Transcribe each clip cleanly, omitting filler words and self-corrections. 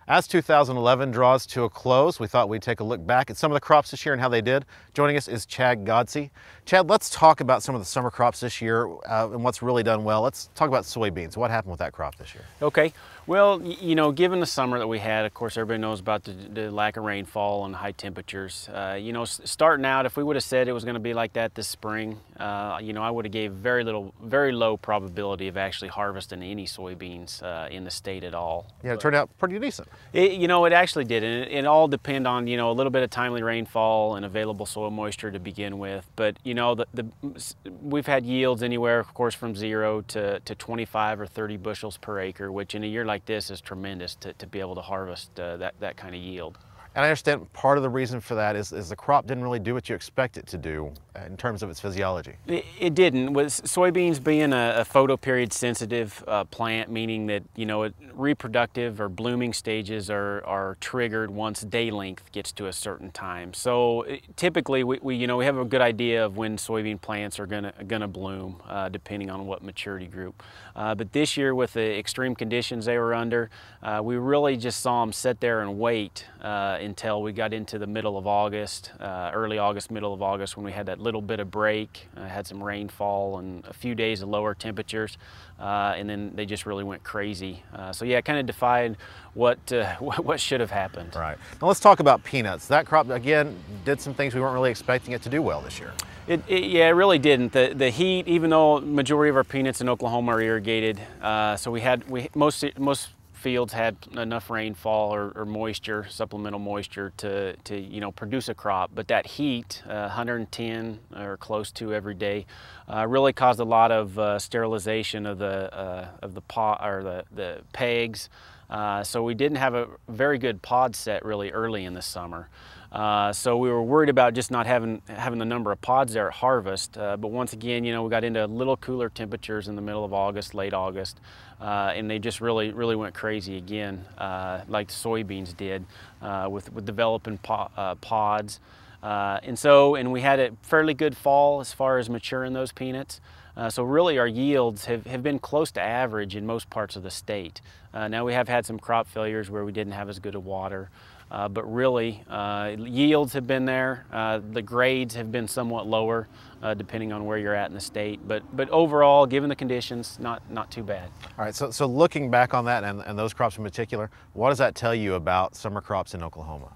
As 2011 draws to a close, we thought we'd take a look back at some of the crops this year and how they did. Joining us is Chad Godsey. Chad, let's talk about some of the summer crops this year and what's really done well. Let's talk about soybeans. What happened with that crop this year? Okay. Well, you know, given the summer that we had, of course, everybody knows about the lack of rainfall and high temperatures. You know, starting out, if we would have said it was going to be like that this spring, you know, I would have gave very low probability of actually harvesting any soybeans in the state at all. Yeah, it turned out pretty decent. You know, it actually did, and it all depend on, you know, a little bit of timely rainfall and available soil moisture to begin with. But, you know, we've had yields anywhere, of course, from 0 to 25 or 30 bushels per acre, which in a year like this is tremendous to be able to harvest that kind of yield. And I understand part of the reason for that is the crop didn't really do what you expect it to do in terms of its physiology. It didn't. With soybeans being a photoperiod sensitive plant, meaning that, you know, reproductive or blooming stages are triggered once day length gets to a certain time. So typically we have a good idea of when soybean plants are gonna bloom, depending on what maturity group. But this year, with the extreme conditions they were under, we really just saw them sit there and wait until we got into the middle of August, early August, middle of August, when we had that little bit of break, had some rainfall and a few days of lower temperatures, and then they just really went crazy. So yeah, it kind of defied what should have happened. Right. Now let's talk about peanuts. That crop, again, did some things we weren't really expecting it to do well this year. Yeah, it really didn't. The heat, even though majority of our peanuts in Oklahoma are irrigated, so most fields had enough rainfall or moisture, supplemental moisture to you know, produce a crop. But that heat, 110 or close to every day, really caused a lot of sterilization of the pegs. So we didn't have a very good pod set really early in the summer. So we were worried about just not having the number of pods there at harvest. But once again, you know, we got into a little cooler temperatures in the middle of August, late August, and they just really went crazy again, like the soybeans did, with developing pods. And we had a fairly good fall as far as maturing those peanuts. So really our yields have been close to average in most parts of the state. Now we have had some crop failures where we didn't have as good a water, but really yields have been there. The grades have been somewhat lower depending on where you're at in the state, but overall, given the conditions, not too bad. All right, so looking back on that and those crops in particular, what does that tell you about summer crops in Oklahoma?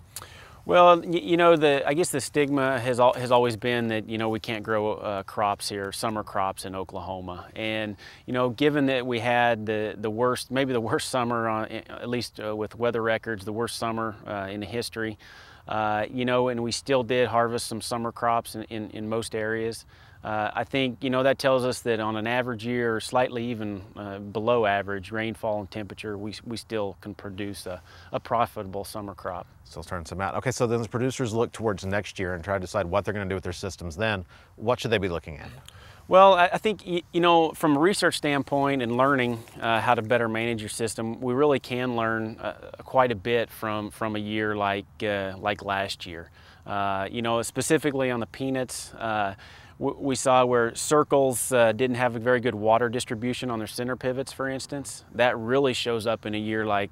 Well, you know, I guess the stigma has always been that, you know, we can't grow crops here, summer crops in Oklahoma. And, you know, given that we had the worst, maybe the worst summer, at least with weather records, the worst summer in the history, you know, and we still did harvest some summer crops in most areas. I think, you know, that tells us that on an average year, slightly even below average rainfall and temperature, we still can produce a profitable summer crop. Still turning some out. Okay, so then as producers look towards next year and try to decide what they're going to do with their systems then, what should they be looking at? Well, I think, you know, from a research standpoint and learning how to better manage your system, we really can learn quite a bit from a year like last year. You know, specifically on the peanuts, we saw where circles didn't have a very good water distribution on their center pivots, for instance. That really shows up in a year like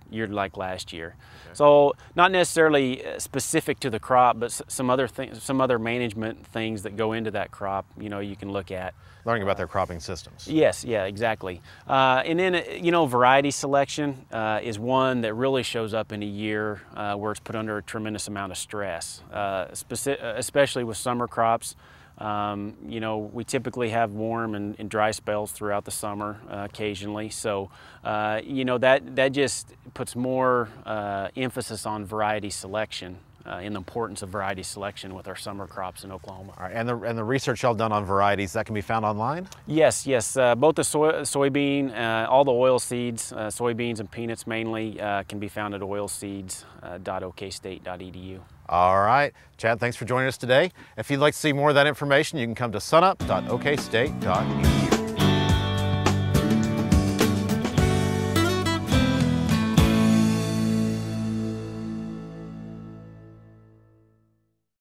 last year. Okay. So not necessarily specific to the crop, but some other management things that go into that crop, you know, you can look at. Learning about their cropping systems. Yes, yeah, exactly. And then, you know, variety selection is one that really shows up in a year where it's put under a tremendous amount of stress, especially with summer crops. You know, we typically have warm and dry spells throughout the summer occasionally. So, you know, that just puts more emphasis on variety selection and the importance of variety selection with our summer crops in Oklahoma. All right, and the research y'all done on varieties, that can be found online? Yes. Both the soybean, all the oil seeds, soybeans and peanuts mainly, can be found at oilseeds.okstate.edu. All right, Chad, thanks for joining us today. If you'd like to see more of that information, you can come to sunup.okstate.edu.